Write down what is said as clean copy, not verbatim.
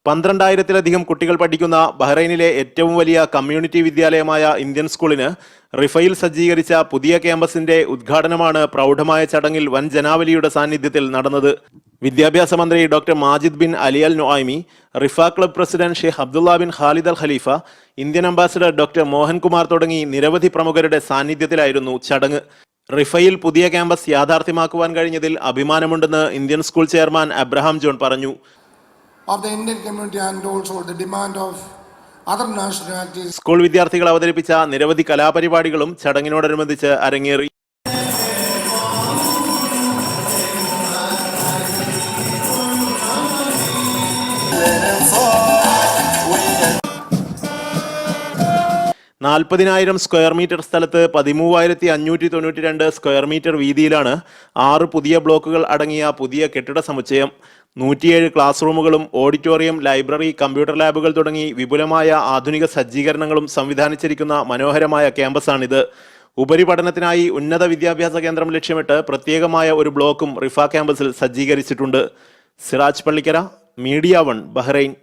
12,000-ലധികം കുട്ടികൾ പഠിക്കുന്ന ബഹ്റൈനിലെ ഏറ്റവും വലിയ കമ്മ്യൂണിറ്റി വിദ്യാലയമായ ഇന്ത്യൻ സ്കൂളിന് റിഫയിൽ സജ്ജീകരിച്ച പുതിയ ക്യാമ്പസിന്റെ ഉദ്ഘാടനമാണ് പ്രൗഢമായ ചടങ്ങിൽ വൻ ജനാവലിയുടെ സാന്നിധ്യത്തിൽ നടന്നത്. വിദ്യാഭ്യാസ മന്ത്രി doctor Majid bin Ali Al Nuaimi, Riffa club president Sheikh Abdulla bin Khalid Al Khalifa, Indian ambassador doctor Mohankumar തുടങ്ങി നിരവധി പ്രമുഖരുടെ സാന്നിധ്യത്തിലായിരുന്നു ചടങ്ങ്. റിഫയിൽ പുതിയ ക്യാമ്പസ് യാഥാർത്ഥ്യമാക്കുവാൻ കഴിഞ്ഞതിൽ അഭിമാനമുണ്ടെന്ന് Indian school chairman Abraham John പറഞ്ഞു. Of the Indian community and also the demand of other nationalities. School വിദ്യാർത്ഥികൾ അവതരിപ്പിച്ച നിരവധി കലാപരിപാടികളും ചടങ്ങിനോടനുബന്ധിച്ച് അരങ്ങേറി. $40,000 സ്ക്വയർ മീറ്റർ സ്ഥലത്ത് 13,592 സ്ക്വയർ മീറ്റർ വീതിയിലാണ് 6 പുതിയ ബ്ലോക്കുകൾ അടങ്ങിയ പുതിയ കെട്ടിട സമുച്ചയം. 107 ക്ലാസ് റൂമുകളും ഓഡിറ്റോറിയം, ലൈബ്രറി, കമ്പ്യൂട്ടർ ലാബുകൾ തുടങ്ങി വിപുലമായ ആധുനിക സജ്ജീകരണങ്ങളും സംവിധാനിച്ചിരിക്കുന്ന മനോഹരമായ ക്യാമ്പസാണിത്. ഉപരിപഠനത്തിനായി ഉന്നത വിദ്യാഭ്യാസ കേന്ദ്രം ലക്ഷ്യമിട്ട് പ്രത്യേകമായ ഒരു ബ്ലോക്കും റിഫ ക്യാമ്പസിൽ സജ്ജീകരിച്ചിട്ടുണ്ട്. Siraj Pallikkara, media 1, Bahrain.